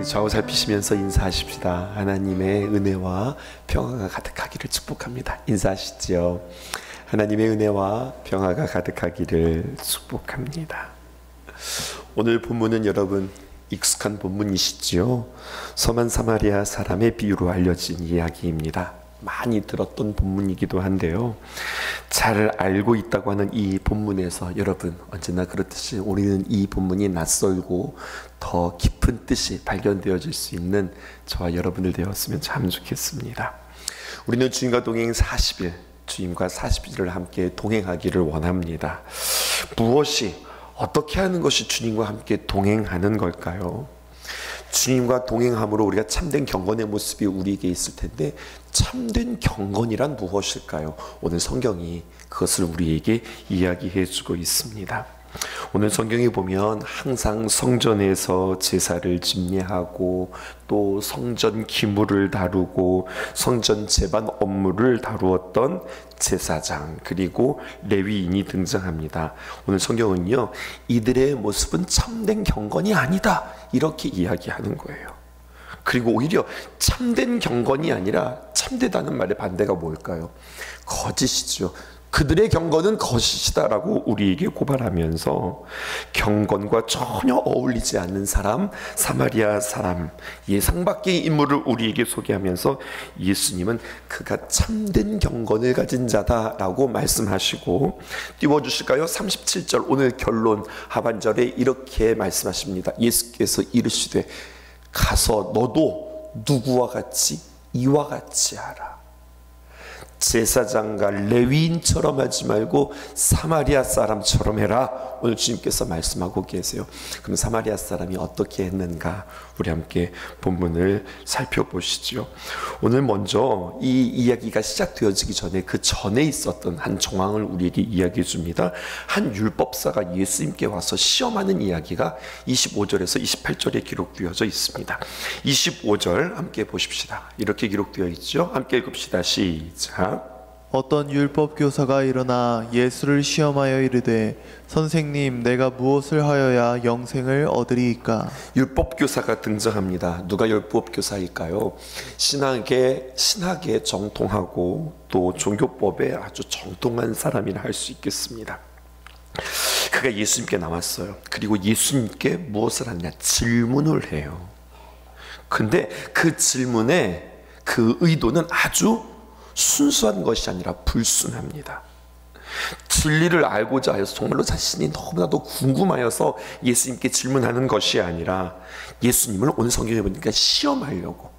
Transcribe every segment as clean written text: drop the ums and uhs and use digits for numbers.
우리 좌우 살피시면서 인사하십시다. 하나님의 은혜와 평화가 가득하기를 축복합니다. 인사하시죠. 하나님의 은혜와 평화가 가득하기를 축복합니다. 오늘 본문은 여러분 익숙한 본문이시지요. 서만 사마리아 사람의 비유로 알려진 이야기입니다. 많이 들었던 본문이기도 한데요, 잘 알고 있다고 하는 이 본문에서 여러분 언제나 그렇듯이 우리는 이 본문이 낯설고 더 깊은 뜻이 발견되어질 수 있는 저와 여러분들 되었으면 참 좋겠습니다. 우리는 주님과 동행 40일, 주님과 40일을 함께 동행하기를 원합니다. 무엇이, 어떻게 하는 것이 주님과 함께 동행하는 걸까요? 주님과 동행함으로 우리가 참된 경건의 모습이 우리에게 있을 텐데, 참된 경건이란 무엇일까요? 오늘 성경이 그것을 우리에게 이야기해 주고 있습니다. 오늘 성경에 보면 항상 성전에서 제사를 집례하고 또 성전 기물을 다루고 성전 제반 업무를 다루었던 제사장 그리고 레위인이 등장합니다. 오늘 성경은요, 이들의 모습은 참된 경건이 아니다 이렇게 이야기하는 거예요. 그리고 오히려 참된 경건이 아니라, 참되다는 말의 반대가 뭘까요? 거짓이죠. 그들의 경건은 거짓이다라고 우리에게 고발하면서 경건과 전혀 어울리지 않는 사람, 사마리아 사람, 예상 밖의 인물을 우리에게 소개하면서 예수님은 그가 참된 경건을 가진 자다라고 말씀하시고, 띄워주실까요? 37절 오늘 결론 하반절에 이렇게 말씀하십니다. 예수께서 이르시되 가서 너도 누구와 같이? 이와 같이 하라. 제사장과 레위인처럼 하지 말고 사마리아 사람처럼 해라. 오늘 주님께서 말씀하고 계세요. 그럼 사마리아 사람이 어떻게 했는가? 우리 함께 본문을 살펴보시죠. 오늘 먼저 이 이야기가 시작되어지기 전에 그 전에 있었던 한 정황을 우리에게 이야기해 줍니다. 한 율법사가 예수님께 와서 시험하는 이야기가 25절에서 28절에 기록되어져 있습니다. 25절 함께 보십시다. 이렇게 기록되어 있죠. 함께 읽읍시다. 시작. 어떤 율법 교사가 일어나 예수를 시험하여 이르되 선생님, 내가 무엇을 하여야 영생을 얻으리이까? 율법 교사가 등장합니다. 누가 율법 교사일까요? 신학에 정통하고 또 종교법에 아주 정통한 사람이라 할 수 있겠습니다. 그가 예수님께 나왔어요. 그리고 예수님께 무엇을 하냐? 질문을 해요. 근데 그 질문의 그 의도는 아주 순수한 것이 아니라 불순합니다. 진리를 알고자 해서 정말로 자신이 너무나도 궁금하여서 예수님께 질문하는 것이 아니라, 예수님을 오늘 성경에 보니까 시험하려고,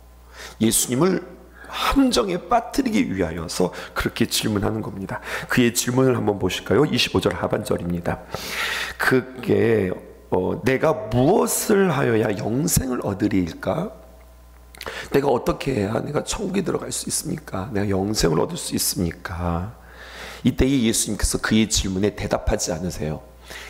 예수님을 함정에 빠뜨리기 위하여서 그렇게 질문하는 겁니다. 그의 질문을 한번 보실까요? 25절 하반절입니다. 그게 내가 무엇을 하여야 영생을 얻으리일까? 내가 어떻게 해야 내가 천국에 들어갈 수 있습니까? 내가 영생을 얻을 수 있습니까? 이때에 예수님께서 그의 질문에 대답하지 않으세요.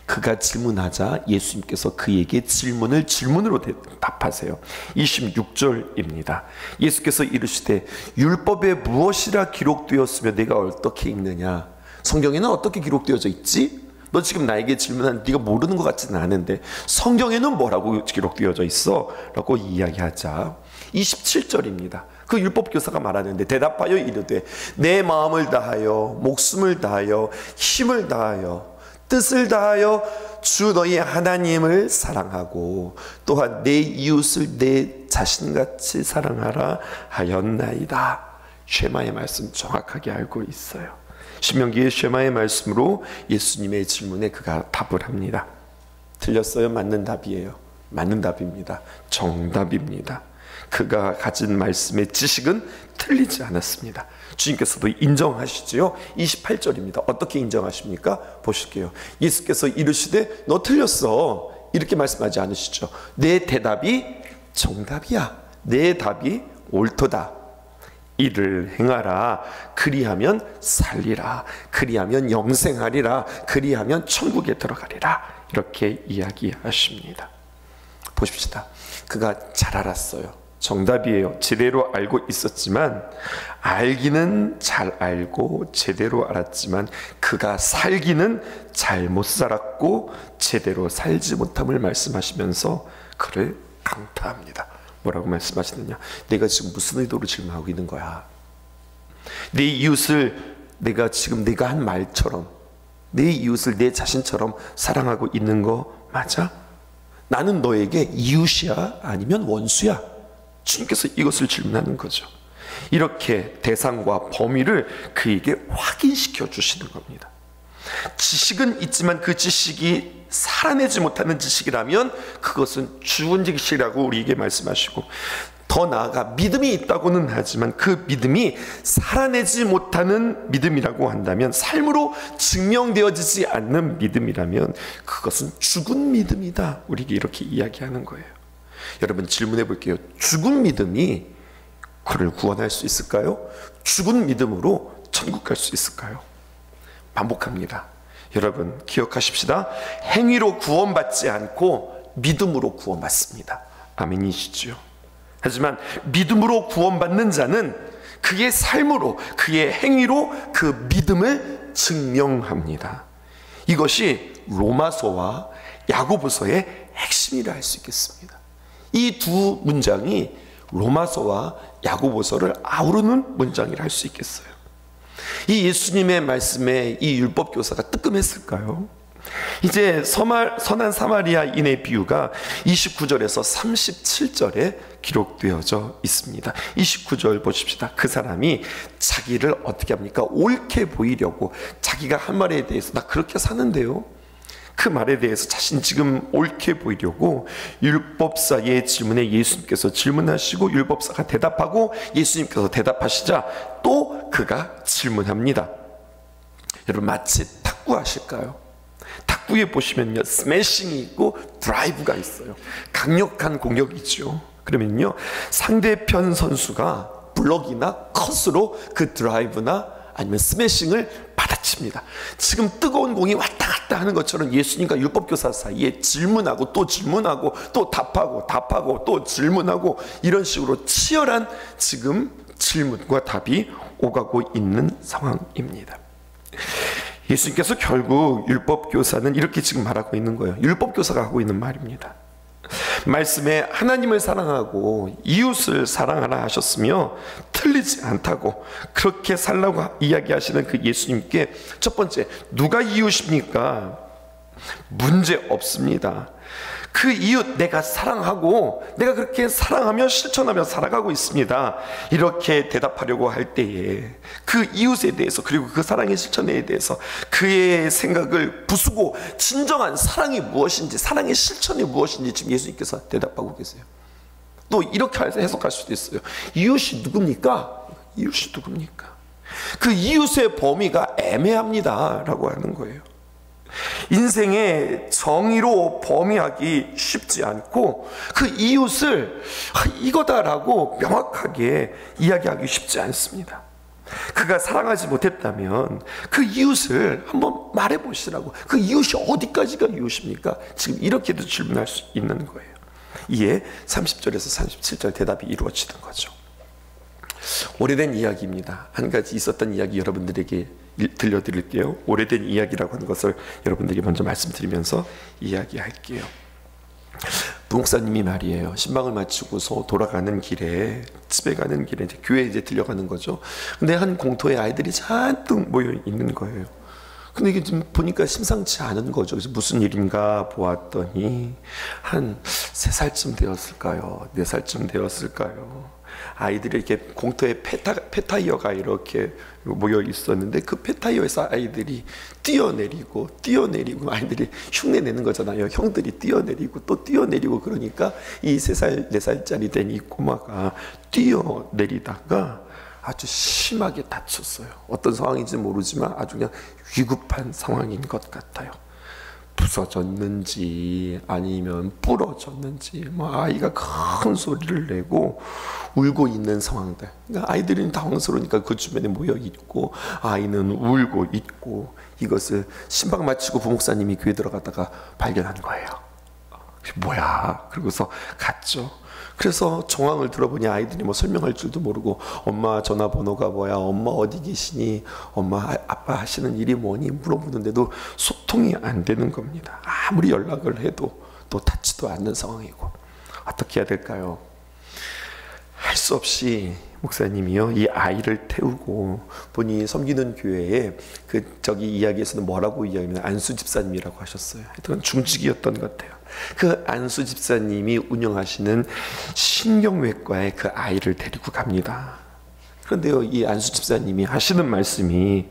그가 질문하자 예수님께서 그에게 질문으로 답하세요. 26절입니다. 예수께서 이르시되 율법에 무엇이라 기록되었으며 내가 어떻게 읽느냐? 성경에는 어떻게 기록되어져 있지? 너 지금 나에게 질문한, 네가 모르는 것 같지는 않은데 성경에는 뭐라고 기록되어져 있어? 라고 이야기하자 27절입니다. 그 율법교사가 말하는데 대답하여 이르되 내 마음을 다하여 목숨을 다하여 힘을 다하여 뜻을 다하여 주 너희 하나님을 사랑하고 또한 내 이웃을 내 자신같이 사랑하라 하였나이다. 쉐마의 말씀 정확하게 알고 있어요. 신명기의 쉐마의 말씀으로 예수님의 질문에 그가 답을 합니다. 틀렸어요? 맞는 답이에요. 맞는 답입니다. 정답입니다. 그가 가진 말씀의 지식은 틀리지 않았습니다. 주님께서도 인정하시지요. 28절입니다. 어떻게 인정하십니까? 보실게요. 예수께서 이르시되 너 틀렸어 이렇게 말씀하지 않으시죠. 내 대답이 정답이야. 내 답이 옳도다. 이를 행하라. 그리하면 살리라. 그리하면 영생하리라. 그리하면 천국에 들어가리라. 이렇게 이야기하십니다. 보십시다. 그가 잘 알았어요. 정답이에요. 제대로 알고 있었지만, 알기는 잘 알고 제대로 알았지만 그가 살기는 잘못 살았고 제대로 살지 못함을 말씀하시면서 그를 강타합니다. 뭐라고 말씀하시느냐? 내가 지금 무슨 의도로 질문하고 있는 거야? 내 이웃을 내가 지금 내가 한 말처럼 내 이웃을 내 자신처럼 사랑하고 있는 거 맞아? 나는 너에게 이웃이야? 아니면 원수야? 주님께서 이것을 질문하는 거죠. 이렇게 대상과 범위를 그에게 확인시켜 주시는 겁니다. 지식은 있지만 그 지식이 살아내지 못하는 지식이라면 그것은 죽은 지식이라고 우리에게 말씀하시고, 더 나아가 믿음이 있다고는 하지만 그 믿음이 살아내지 못하는 믿음이라고 한다면, 삶으로 증명되어지지 않는 믿음이라면 그것은 죽은 믿음이다. 우리에게 이렇게 이야기하는 거예요. 여러분, 질문해 볼게요. 죽은 믿음이 그를 구원할 수 있을까요? 죽은 믿음으로 천국 갈 수 있을까요? 반복합니다. 여러분, 기억하십시다. 행위로 구원받지 않고 믿음으로 구원받습니다. 아멘이시죠? 하지만 믿음으로 구원받는 자는 그의 삶으로, 그의 행위로 그 믿음을 증명합니다. 이것이 로마서와 야고보서의 핵심이라 할 수 있겠습니다. 이 두 문장이 로마서와 야고보서를 아우르는 문장이라 할 수 있겠어요. 이 예수님의 말씀에 이 율법 교사가 뜨끔했을까요? 이제 선한 사마리아인의 비유가 29절에서 37절에 기록되어져 있습니다. 29절 보십시다. 그 사람이 자기를 어떻게 합니까? 옳게 보이려고 자기가 한 말에 대해서 나 그렇게 사는데요, 그 말에 대해서 자신 지금 옳게 보이려고 율법사의 질문에 예수님께서 질문하시고 율법사가 대답하고 예수님께서 대답하시자 또 그가 질문합니다. 여러분, 마치 탁구 하실까요? 탁구에 보시면요, 스매싱이 있고 드라이브가 있어요. 강력한 공격이죠. 그러면요, 상대편 선수가 블럭이나 컷으로 그 드라이브나 아니면 스매싱을 받아칩니다. 지금 뜨거운 공이 왔다 갔다 하는 것처럼 예수님과 율법교사 사이에 질문하고 또 질문하고 또 답하고 또 질문하고, 이런 식으로 치열한 지금 질문과 답이 오가고 있는 상황입니다. 예수님께서 결국 율법교사는 이렇게 지금 말하고 있는 거예요. 율법교사가 하고 있는 말입니다. 말씀에 하나님을 사랑하고 이웃을 사랑하라 하셨으며 틀리지 않다고 그렇게 살라고 이야기하시는 그 예수님께 첫 번째, 누가 이웃입니까? 문제 없습니다. 그 이웃 내가 사랑하고 내가 그렇게 사랑하며 실천하며 살아가고 있습니다. 이렇게 대답하려고 할 때에 그 이웃에 대해서, 그리고 그 사랑의 실천에 대해서 그의 생각을 부수고 진정한 사랑이 무엇인지, 사랑의 실천이 무엇인지 지금 예수님께서 대답하고 계세요. 또 이렇게 해석할 수도 있어요. 이웃이 누굽니까? 이웃이 누굽니까? 그 이웃의 범위가 애매합니다 라고 하는 거예요. 인생의 정의로 범위하기 쉽지 않고 그 이웃을 이거다라고 명확하게 이야기하기 쉽지 않습니다. 그가 사랑하지 못했다면 그 이웃을 한번 말해보시라고. 그 이웃이 어디까지가 이웃입니까? 지금 이렇게도 질문할 수 있는 거예요. 이에 30절에서 37절 대답이 이루어지는 거죠. 오래된 이야기입니다. 한 가지 있었던 이야기 여러분들에게 들려드릴게요. 오래된 이야기라고 하는 것을 여러분들에게 먼저 말씀드리면서 이야기할게요. 부목사님이 말이에요, 신방을 마치고서 돌아가는 길에, 집에 가는 길에 이제 교회에 이제 들려가는 거죠. 근데 한 공터에 아이들이 잔뜩 모여 있는 거예요. 근데 이게 좀 보니까 심상치 않은 거죠. 그래서 무슨 일인가 보았더니 한 3살쯤 되었을까요? 4살쯤 되었을까요? 아이들이 이렇게 공터에 폐타이어가 이렇게 모여 있었는데 그 폐타이어에서 아이들이 뛰어내리고 아이들이 흉내 내는 거잖아요. 형들이 뛰어내리고 또 뛰어내리고, 그러니까 이 3살, 4살짜리 된 이 꼬마가 뛰어내리다가 아주 심하게 다쳤어요. 어떤 상황인지 모르지만 아주 그냥 위급한 상황인 것 같아요. 부서졌는지 아니면 부러졌는지 아이가 큰 소리를 내고 울고 있는 상황들. 그러니까 아이들은 당황스러우니까 그 주변에 모여 있고 아이는 울고 있고, 이것을 신방 마치고 부목사님이 교회 들어갔다가 발견한 거예요. 뭐야? 그러고서 갔죠. 그래서 정황을 들어보니 아이들이 뭐 설명할 줄도 모르고, 엄마 전화번호가 뭐야, 엄마 어디 계시니, 엄마 아빠 하시는 일이 뭐니 물어보는데도 소통이 안 되는 겁니다. 아무리 연락을 해도 또 닿지도 않는 상황이고, 어떻게 해야 될까요? 할 수 없이 목사님이요 이 아이를 태우고 본인이 섬기는 교회에 저기 이야기에서는 뭐라고 이야기하면 안수 집사님이라고 하셨어요. 하여튼 중직이었던 것 같아요. 그 안수 집사님이 운영하시는 신경외과에 그 아이를 데리고 갑니다. 그런데요 이 안수 집사님이 하시는 말씀이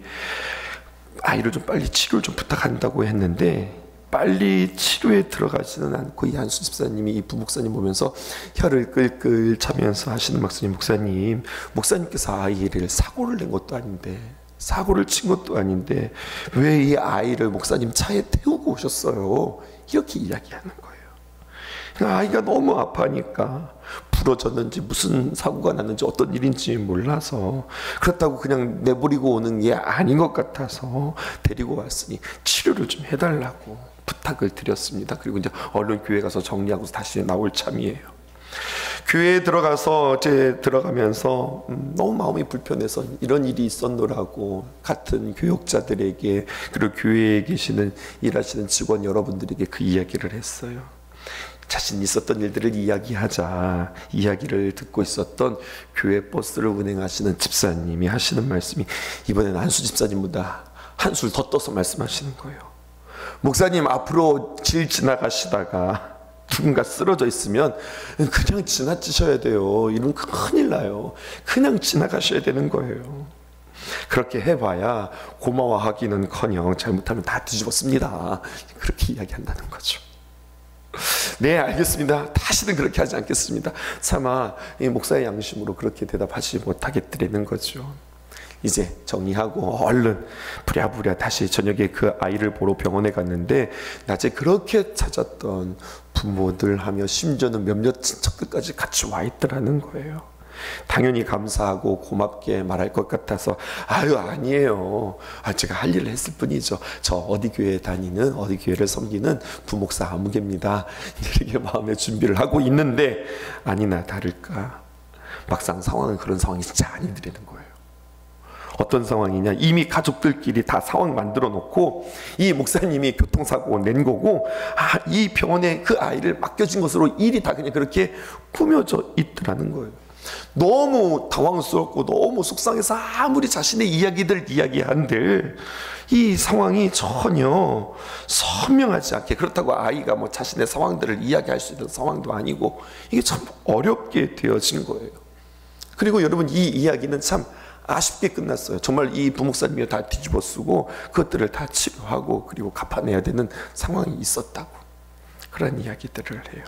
아이를 좀 빨리 치료를 좀 부탁한다고 했는데 빨리 치료에 들어가지는 않고 이 안수 집사님이 이 부목사님 보면서 혀를 끌끌 차면서 하시는 말씀이 목사님께서 아이를 사고를 낸 것도 아닌데 사고를 친 것도 아닌데 왜 이 아이를 목사님 차에 태우고 오셨어요? 이렇게 이야기하는 거예요. 아이가 너무 아파하니까 부러졌는지 무슨 사고가 났는지 어떤 일인지 몰라서 그렇다고 그냥 내버리고 오는 게 아닌 것 같아서 데리고 왔으니 치료를 좀 해달라고 부탁을 드렸습니다. 그리고 이제 얼른 교회 가서 정리하고 다시 나올 참이에요. 교회에 들어가면서 너무 마음이 불편해서 이런 일이 있었노라고 같은 교역자들에게 그리고 교회에 계시는 일하시는 직원 여러분들에게 그 이야기를 했어요. 자신이 있었던 일들을 이야기하자 이야기를 듣고 있었던 교회 버스를 운행하시는 집사님이 하시는 말씀이 이번엔 안수 집사님보다 한술 더 떠서 말씀하시는 거예요. 목사님 앞으로 길 지나가시다가 누군가 쓰러져 있으면 그냥 지나치셔야 돼요. 이러면 큰일 나요. 그냥 지나가셔야 되는 거예요. 그렇게 해봐야 고마워하기는커녕 잘못하면 다 뒤집었습니다. 그렇게 이야기한다는 거죠. 네 알겠습니다. 다시는 그렇게 하지 않겠습니다. 차마 이 목사의 양심으로 그렇게 대답하지 못하겠더라는 거죠. 이제 정리하고 얼른 부랴부랴 다시 저녁에 그 아이를 보러 병원에 갔는데 낮에 그렇게 찾았던 부모들 하며 심지어는 몇몇 친척들까지 같이 와 있더라는 거예요. 당연히 감사하고 고맙게 말할 것 같아서 아유 아니에요. 제가 할 일을 했을 뿐이죠. 저 어디 교회에 다니는 어디 교회를 섬기는 부목사 아무개입니다. 이렇게 마음의 준비를 하고 있는데 아니나 다를까 막상 상황은 그런 상황이 진짜 아니더라는 거예요. 어떤 상황이냐 이미 가족들끼리 다 상황 만들어 놓고 이 목사님이 교통사고 낸 거고 이 병원에 그 아이를 맡겨진 것으로 일이 다 그냥 그렇게 꾸며져 있더라는 거예요. 너무 당황스럽고 너무 속상해서 아무리 자신의 이야기들 이야기한들 이 상황이 전혀 선명하지 않게 그렇다고 아이가 뭐 자신의 상황들을 이야기할 수 있는 상황도 아니고 이게 참 어렵게 되어진 거예요. 그리고 여러분 이 이야기는 참 아쉽게 끝났어요. 정말 이 부목사님이 다 뒤집어 쓰고 그것들을 다 치료하고 그리고 갚아내야 되는 상황이 있었다고 그런 이야기들을 해요.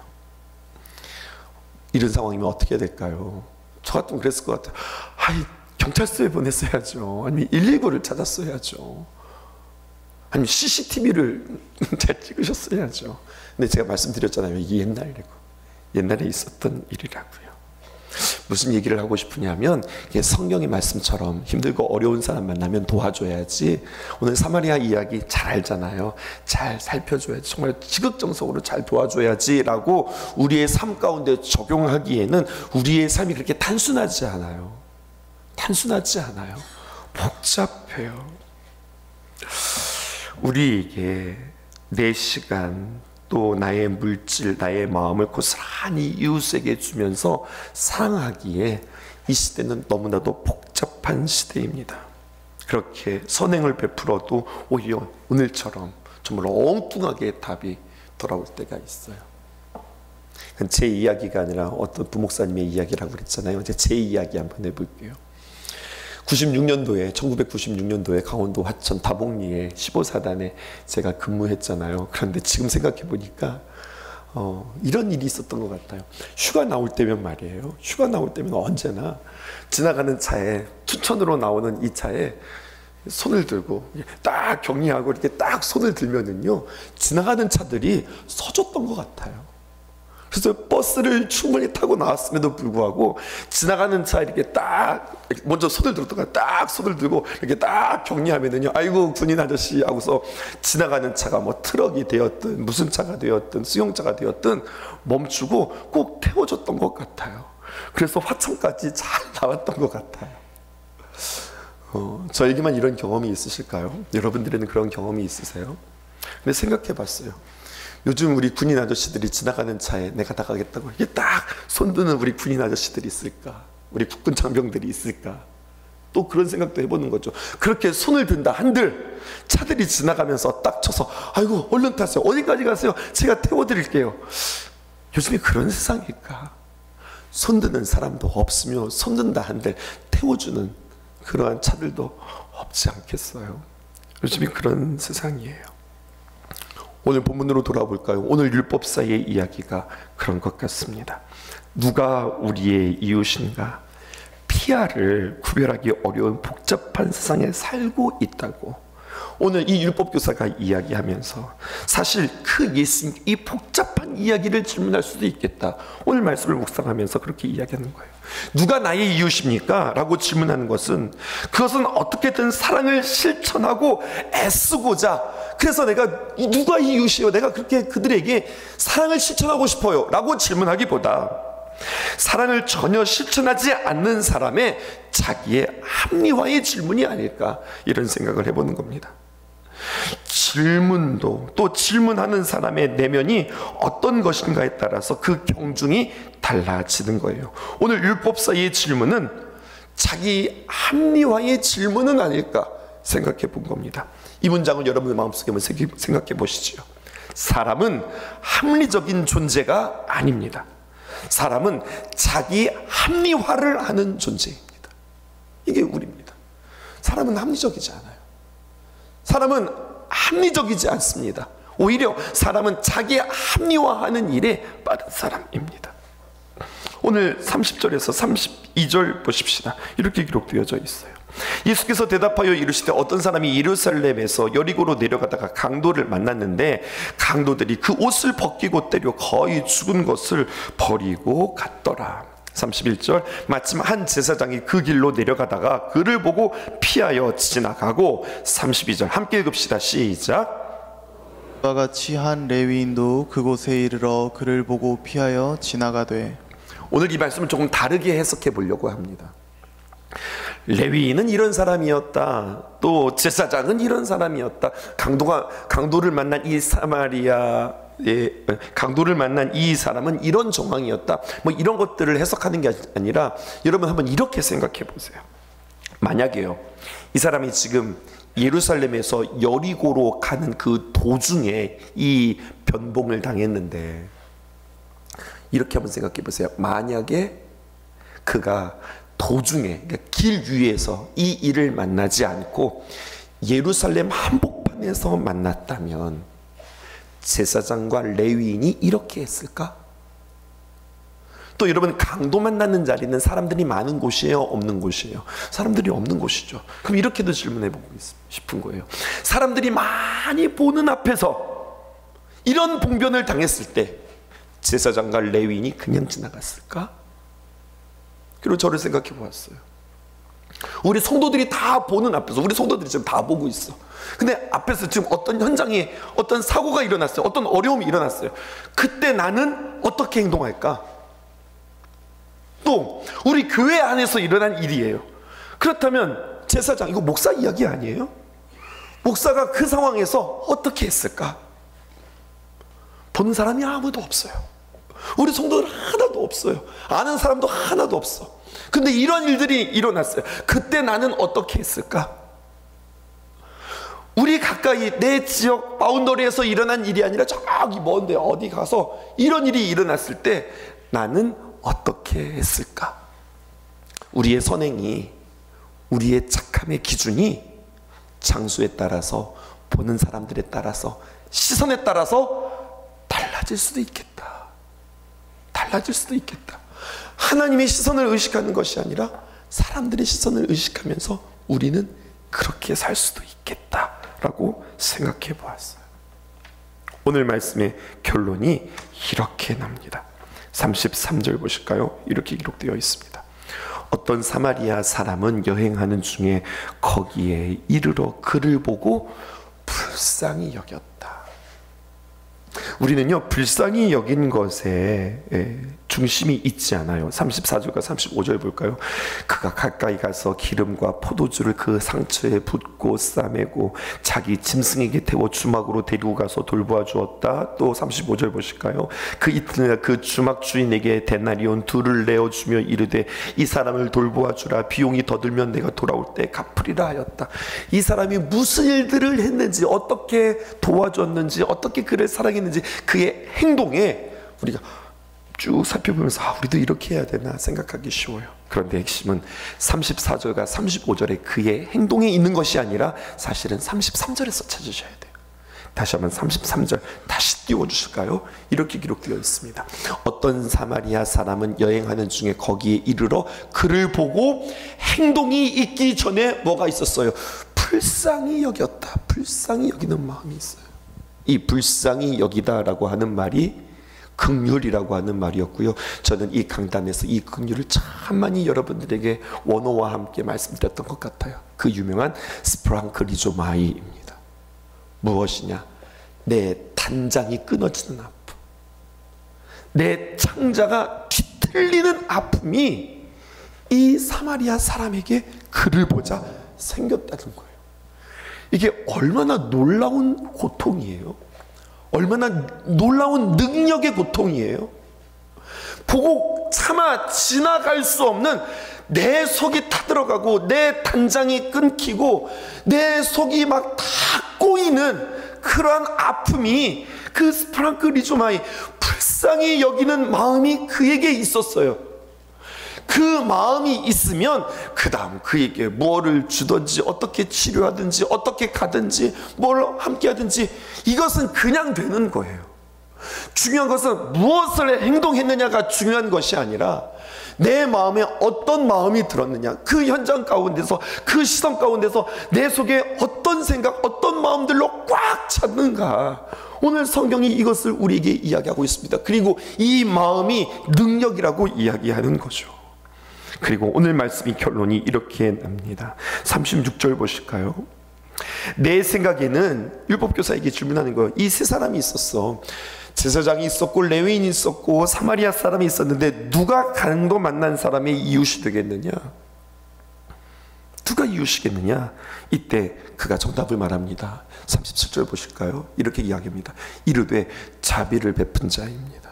이런 상황이면 어떻게 될까요? 저 같으면 그랬을 것 같아요. 경찰서에 보냈어야죠. 아니면 119를 찾았어야죠. 아니면 CCTV를 잘 찍으셨어야죠. 근데 제가 말씀드렸잖아요. 이게 옛날에 있었던 일이라고요. 무슨 얘기를 하고 싶으냐면 성경의 말씀처럼 힘들고 어려운 사람 만나면 도와줘야지. 오늘 사마리아 이야기 잘 알잖아요. 잘 살펴줘야지. 정말 지극정성으로 잘 도와줘야지 라고 우리의 삶 가운데 적용하기에는 우리의 삶이 그렇게 단순하지 않아요. 복잡해요. 우리에게 내 시간 또 나의 물질, 나의 마음을 고스란히 이웃에게 주면서 사랑하기에 이 시대는 너무나도 복잡한 시대입니다. 그렇게 선행을 베풀어도 오히려 오늘처럼 정말 엉뚱하게 답이 돌아올 때가 있어요. 제 이야기가 아니라 어떤 부목사님의 이야기라고 그랬잖아요. 이제 제 이야기 한번 해볼게요. 1996년도에 강원도 화천 다봉리에 15사단에 제가 근무했잖아요. 그런데 지금 생각해 보니까 이런 일이 있었던 것 같아요. 휴가 나올 때면 말이에요. 휴가 나올 때면 언제나 지나가는 차에 춘천으로 나오는 이 차에 손을 들고 딱 격리하고 이렇게 딱 손을 들면은요 지나가는 차들이 서줬던 것 같아요. 그래서 버스를 충분히 타고 나왔음에도 불구하고 지나가는 차 이렇게 딱 먼저 손을 들었다가 딱 손을 들고 이렇게 딱 격리하면은요 아이고 군인 아저씨 하고서 지나가는 차가 뭐 트럭이 되었든 무슨 차가 되었든 수용차가 되었든 멈추고 꼭 태워줬던 것 같아요. 그래서 화천까지 잘 나왔던 것 같아요. 저에게만 이런 경험이 있으실까요? 여러분들에는 그런 경험이 있으세요? 근데 생각해 봤어요. 요즘 우리 군인 아저씨들이 지나가는 차에 내가 나가겠다고 이게 딱 손드는 우리 군인 아저씨들이 있을까? 우리 국군 장병들이 있을까? 또 그런 생각도 해보는 거죠. 그렇게 손을 든다 한들 차들이 지나가면서 딱 쳐서 아이고 얼른 타세요. 어디까지 가세요? 제가 태워드릴게요. 요즘에 그런 세상일까? 손드는 사람도 없으며 손든다 한들 태워주는 그러한 차들도 없지 않겠어요? 요즘에 그런 세상이에요. 오늘 본문으로 돌아볼까요? 오늘 율법사의 이야기가 그런 것 같습니다. 누가 우리의 이웃인가? 피아를 구별하기 어려운 복잡한 세상에 살고 있다고 오늘 이 율법교사가 이야기하면서 사실 그 예수님 이 복잡한 이야기를 질문할 수도 있겠다. 오늘 말씀을 묵상하면서 그렇게 이야기하는 거예요. 누가 나의 이웃입니까? 라고 질문하는 것은 그것은 어떻게든 사랑을 실천하고 애쓰고자 그래서 내가 누가 이웃이에요? 내가 그렇게 그들에게 사랑을 실천하고 싶어요 라고 질문하기보다 사랑을 전혀 실천하지 않는 사람의 자기의 합리화의 질문이 아닐까 이런 생각을 해보는 겁니다. 질문도 또 질문하는 사람의 내면이 어떤 것인가에 따라서 그 경중이 달라지는 거예요. 오늘 율법사의 질문은 자기 합리화의 질문은 아닐까 생각해 본 겁니다. 이 문장을 여러분의 마음속에 한번 생각해 보시죠. 사람은 합리적인 존재가 아닙니다. 사람은 자기 합리화를 하는 존재입니다. 이게 우리입니다. 사람은 합리적이지 않아요. 사람은 합리적이지 않습니다. 오히려 사람은 자기 합리화하는 일에 빠른 사람입니다. 오늘 30절에서 32절 보십시다. 이렇게 기록되어져 있어요. 예수께서 대답하여 이르시되 어떤 사람이 예루살렘에서 여리고로 내려가다가 강도를 만났는데 강도들이 그 옷을 벗기고 때려 거의 죽은 것을 버리고 갔더라. 31절 마침 한 제사장이 그 길로 내려가다가 그를 보고 피하여 지나가고 32절 함께 읽읍시다. 시작. 그와 같이 한 레위인도 그곳에 이르러 그를 보고 피하여 지나가되. 오늘 이 말씀을 조금 다르게 해석해 보려고 합니다. 레위인은 이런 사람이었다. 또 제사장은 이런 사람이었다. 강도를 만난 이 강도를 만난 이 사람은 이런 정황이었다. 뭐 이런 것들을 해석하는 게 아니라 여러분 한번 이렇게 생각해 보세요. 만약에요, 이 사람이 지금 예루살렘에서 여리고로 가는 그 도중에 이 변봉을 당했는데 이렇게 한번 생각해 보세요. 만약에 그가 도중에 그러니까 길 위에서 이 일을 만나지 않고 예루살렘 한복판에서 만났다면 제사장과 레위인이 이렇게 했을까? 또 여러분 강도 만나는 자리는 사람들이 많은 곳이에요? 없는 곳이에요? 사람들이 없는 곳이죠. 그럼 이렇게도 질문해보고 싶은 거예요. 사람들이 많이 보는 앞에서 이런 봉변을 당했을 때 제사장과 레위인이 그냥 지나갔을까? 그리고 저를 생각해 보았어요. 우리 성도들이 다 보는 앞에서 우리 성도들이 지금 다 보고 있어. 근데 앞에서 지금 어떤 현장에 어떤 사고가 일어났어요. 어떤 어려움이 일어났어요. 그때 나는 어떻게 행동할까? 또 우리 교회 안에서 일어난 일이에요. 그렇다면 제사장, 이거 목사 이야기 아니에요? 목사가 그 상황에서 어떻게 했을까? 보는 사람이 아무도 없어요. 우리 성도들 하나도 없어요. 아는 사람도 하나도 없어. 근데 이런 일들이 일어났어요. 그때 나는 어떻게 했을까? 우리 가까이 내 지역 바운더리에서 일어난 일이 아니라 저기 먼데 어디 가서 이런 일이 일어났을 때 나는 어떻게 했을까? 우리의 선행이, 우리의 착함의 기준이 장소에 따라서, 보는 사람들에 따라서, 시선에 따라서 달라질 수도 있겠다. 달라질 수도 있겠다. 하나님의 시선을 의식하는 것이 아니라 사람들의 시선을 의식하면서 우리는 그렇게 살 수도 있겠다라고 생각해 보았어요. 오늘 말씀의 결론이 이렇게 납니다. 33절 보실까요? 이렇게 기록되어 있습니다. 어떤 사마리아 사람은 여행하는 중에 거기에 이르러 그를 보고 불쌍히 여겼다. 우리는요, 불쌍히 여긴 것에 중심이 있지 않아요. 34절과 35절 볼까요? 그가 가까이 가서 기름과 포도주를 그 상처에 붓고 싸매고 자기 짐승에게 태워 주막으로 데리고 가서 돌보아 주었다. 또 35절 보실까요? 그 이튿날 그 주막 주인에게 데나리온 2를 내어주며 이르되 이 사람을 돌보아 주라. 비용이 더 들면 내가 돌아올 때 갚으리라 하였다. 이 사람이 무슨 일들을 했는지, 어떻게 도와줬는지, 어떻게 그를 사랑했는지 그의 행동에 우리가 쭉 살펴보면서 우리도 이렇게 해야 되나 생각하기 쉬워요. 그런데 핵심은 34절과 35절에 그의 행동에 있는 것이 아니라 사실은 33절에서 찾으셔야 돼요. 다시 한번 33절 다시 띄워주실까요? 이렇게 기록되어 있습니다. 어떤 사마리아 사람은 여행하는 중에 거기에 이르러 그를 보고 행동이 있기 전에 뭐가 있었어요? 불쌍히 여겼다. 불쌍히 여기는 마음이 있어요. 이 불쌍히 여기다라고 하는 말이 긍휼이라고 하는 말이었고요. 저는 이 강단에서 이 긍휼을 참 많이 여러분들에게 원어와 함께 말씀드렸던 것 같아요. 그 유명한 스프랑크리조마이입니다. 무엇이냐? 내 단장이 끊어지는 아픔, 내 창자가 뒤틀리는 아픔이 이 사마리아 사람에게 그를 보자 생겼다는 거예요. 이게 얼마나 놀라운 고통이에요. 얼마나 놀라운 능력의 고통이에요. 보고 차마 지나갈 수 없는, 내 속이 타들어가고 내 단장이 끊기고 내 속이 막 다 꼬이는 그러한 아픔이, 그 스프랑크리조마이 불쌍히 여기는 마음이 그에게 있었어요. 그 마음이 있으면 그 다음 그에게 뭐를 주든지, 어떻게 치료하든지, 어떻게 가든지, 뭘 함께 하든지 이것은 그냥 되는 거예요. 중요한 것은 무엇을 행동했느냐가 중요한 것이 아니라 내 마음에 어떤 마음이 들었느냐, 그 현장 가운데서, 그 시선 가운데서 내 속에 어떤 생각, 어떤 마음들로 꽉 찼는가. 오늘 성경이 이것을 우리에게 이야기하고 있습니다. 그리고 이 마음이 능력이라고 이야기하는 거죠. 그리고 오늘 말씀의 결론이 이렇게 납니다. 36절 보실까요? 내 생각에는, 율법교사에게 질문하는 거예요. 이 세 사람이 있었어. 제사장이 있었고 레위인이 있었고 사마리아 사람이 있었는데 누가 강도 만난 사람의 이웃이 되겠느냐? 누가 이웃이겠느냐? 이때 그가 정답을 말합니다. 37절 보실까요? 이렇게 이야기합니다. 이르되 자비를 베푼 자입니다.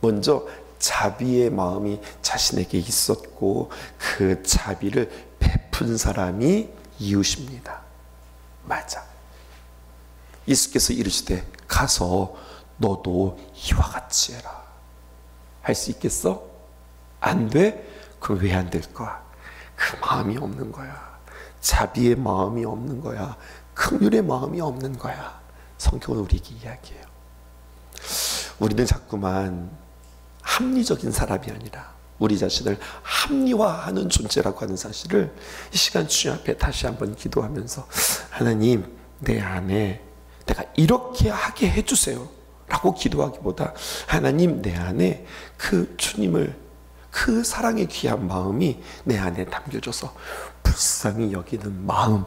먼저 자비의 마음이 자신에게 있었고 그 자비를 베푼 사람이 이웃입니다. 맞아. 예수께서 이르시되 가서 너도 이와 같이 해라. 할 수 있겠어? 안 돼? 그럼 왜 안 될 거야? 그 마음이 없는 거야. 자비의 마음이 없는 거야. 긍휼의 마음이 없는 거야. 성경은 우리에게 이야기해요. 우리는 자꾸만 합리적인 사람이 아니라 우리 자신을 합리화하는 존재라고 하는 사실을 이 시간 주님 앞에 다시 한번 기도하면서, 하나님 내 안에 내가 이렇게 하게 해주세요 라고 기도하기보다, 하나님 내 안에 그 주님을, 그 사랑의 귀한 마음이 내 안에 담겨져서 불쌍히 여기는 마음,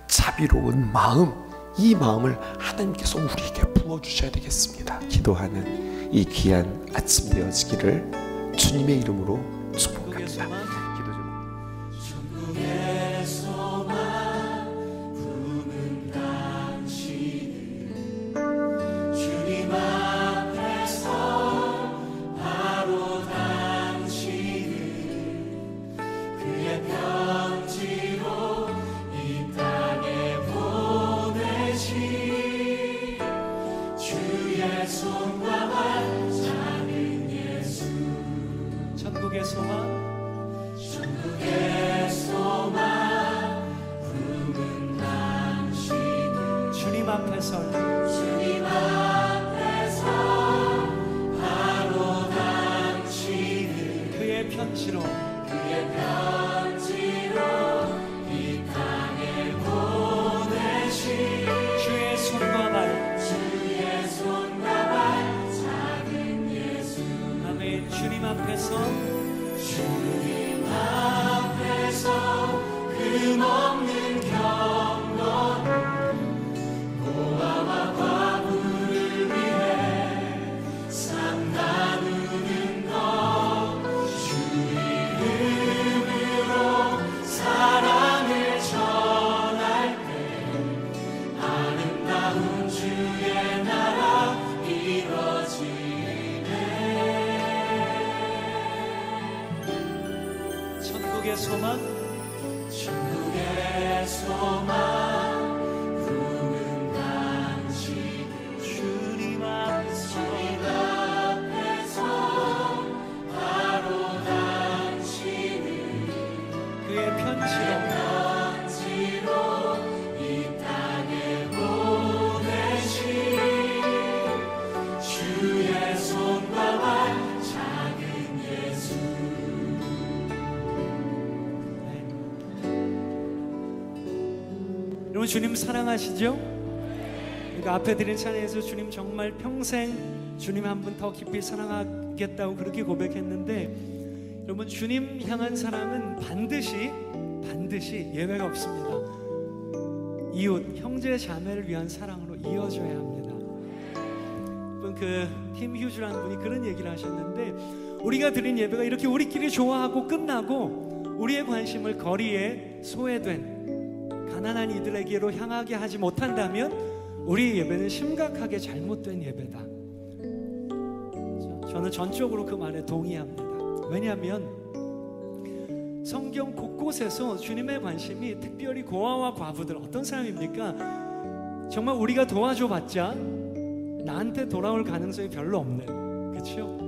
자비로운 마음, 이 마음을 하나님께서 우리에게 부어주셔야 되겠습니다. 기도하는 이 귀한 아침 되어지기를 주님의 이름으로 축복합니다. 주님 앞에서 바로 당신을 그의 편지로 이 땅에 보내신 주의 손과 발 작은 예수. 아멘. 주님 앞에서 금없는 경건 고아와 여러분 주님 사랑하시죠? 그러니까 앞에 드린 찬양에서 주님 정말 평생 주님 한 분 더 깊이 사랑하겠다고 그렇게 고백했는데, 여러분 주님 향한 사랑은 반드시 예외가 없습니다. 이웃, 형제, 자매를 위한 사랑으로 이어져야 합니다. 팀 휴즈라는 분이 그런 얘기를 하셨는데, 우리가 드린 예배가 이렇게 우리끼리 좋아하고 끝나고 우리의 관심을 거리에 소외된 가난한 이들에게로 향하게 하지 못한다면 우리 예배는 심각하게 잘못된 예배다. 저는 전적으로 그 말에 동의합니다. 왜냐하면 성경 곳곳에서 주님의 관심이 특별히 고아와 과부들, 어떤 사람입니까? 정말 우리가 도와줘 봤자 나한테 돌아올 가능성이 별로 없는, 그렇죠?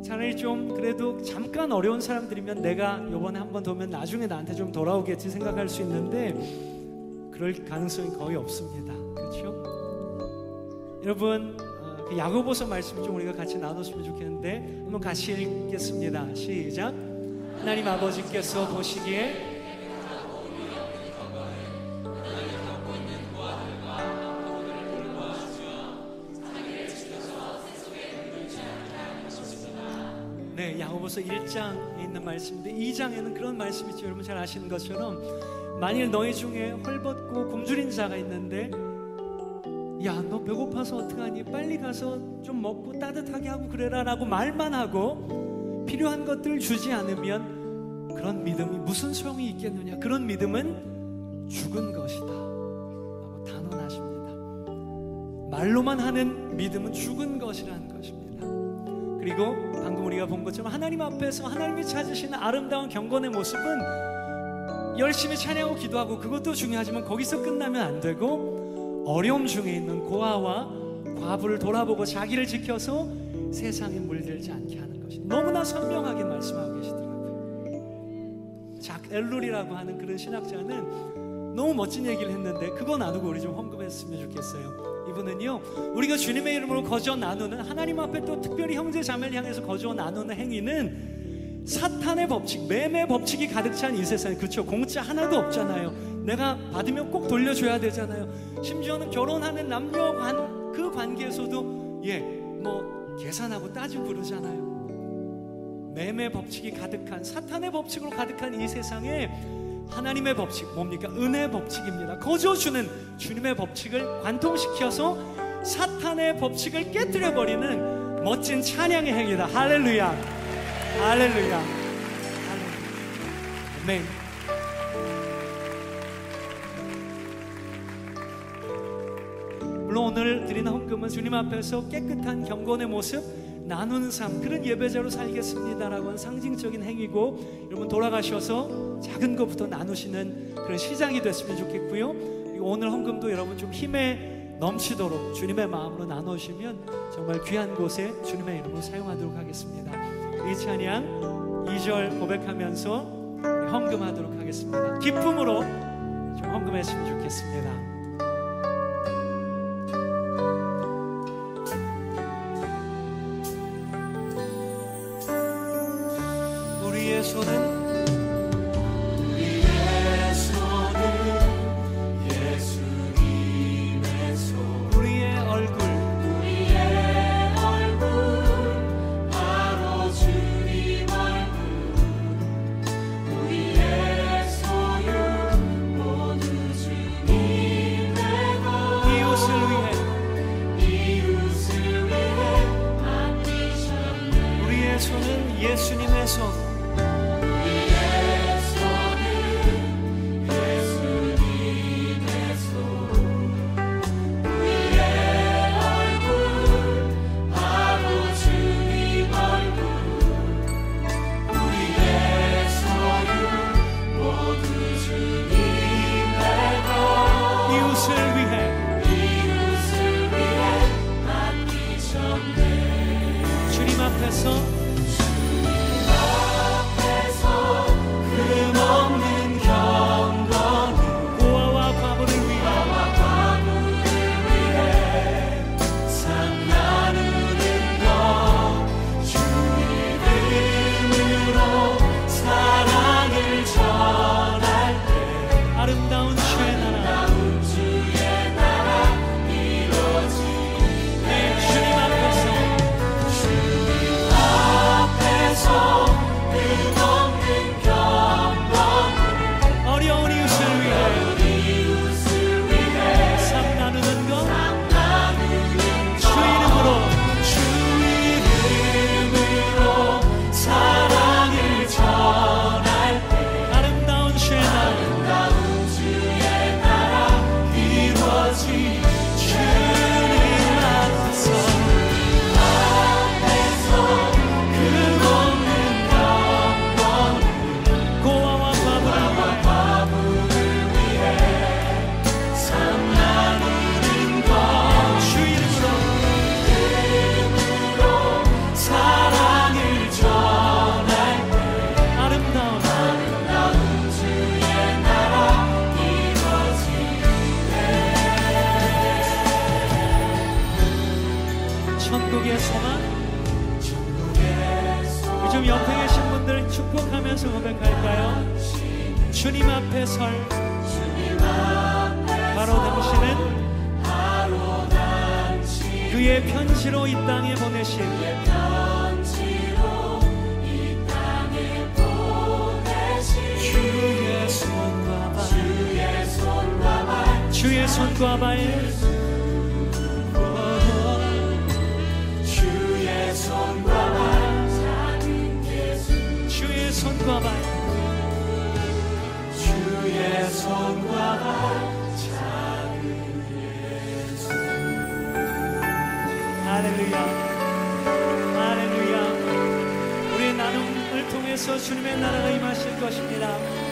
차라리 좀 그래도 잠깐 어려운 사람들이면 내가 요번에 한 번 도면 나중에 나한테 좀 돌아오겠지 생각할 수 있는데 그럴 가능성이 거의 없습니다. 그렇죠? 여러분 그 야고보서 말씀 좀 우리가 같이 나눴으면 좋겠는데 한번 같이 읽겠습니다. 시작. 하나님 아버지께서 보시기에 네, 야고보서 1장에 있는 말씀인데 2장에는 그런 말씀이 있죠. 여러분 잘 아시는 것처럼 만일 너희 중에 헐벗고 굶주린 자가 있는데 야, 너 배고파서 어떡하니? 빨리 가서 좀 먹고 따뜻하게 하고 그래라 라고 말만 하고 필요한 것들을 주지 않으면 그런 믿음이 무슨 소용이 있겠느냐? 그런 믿음은 죽은 것이다 라고 단언하십니다. 말로만 하는 믿음은 죽은 것이라는 것입니다. 그리고 방금 우리가 본 것처럼 하나님 앞에서 하나님이 찾으시는 아름다운 경건의 모습은 열심히 찬양하고 기도하고 그것도 중요하지만 거기서 끝나면 안 되고 어려움 중에 있는 고아와 과부를 돌아보고 자기를 지켜서 세상에 물들지 않게 하는 것이 너무나 선명하게 말씀하고 계시더라고요. 작 엘룰이라고 하는 그런 신학자는 너무 멋진 얘기를 했는데 그거 나누고 우리 좀 헌금했으면 좋겠어요. 이분은요, 우리가 주님의 이름으로 거저 나누는, 하나님 앞에 또 특별히 형제 자매를 향해서 거저 나누는 행위는 사탄의 법칙, 매매 법칙이 가득 찬 이 세상에, 그렇죠? 공짜 하나도 없잖아요. 내가 받으면 꼭 돌려줘야 되잖아요. 심지어는 결혼하는 남녀 그 관계에서도 계산하고 따지고 그러잖아요. 매매 법칙이 가득한, 사탄의 법칙으로 가득한 이 세상에 하나님의 법칙, 뭡니까? 은혜 법칙입니다. 거저 주는 주님의 법칙을 관통시켜서 사탄의 법칙을 깨뜨려버리는 멋진 찬양의 행위다. 할렐루야, 할렐루야, 할렐루야. 아멘. 물론 오늘 드리는 헌금은 주님 앞에서 깨끗한 경건의 모습 나누는 삶, 그런 예배자로 살겠습니다라고 하는 상징적인 행위고, 여러분 돌아가셔서 작은 것부터 나누시는 그런 시작이 됐으면 좋겠고요. 오늘 헌금도 여러분 좀 힘에 넘치도록 주님의 마음으로 나누시면 정말 귀한 곳에 주님의 이름으로 사용하도록 하겠습니다. 이 찬양 2절 고백하면서 헌금하도록 하겠습니다. 기쁨으로 좀 헌금했으면 좋겠습니다. 우리의 손은 예수님의 손, 우리의 얼굴 바로 주님 얼굴, 우리의 소유 모두 주님 앞에 설 바로 당신은 그의 편지로 이 땅에 보내신 주의 손과 발 주의 손과 발 주의 손과 발 주의 손과 발 할렐루야 할렐루야. 우리의 나눔을 통해서 주님의 나라가 임하실 것입니다.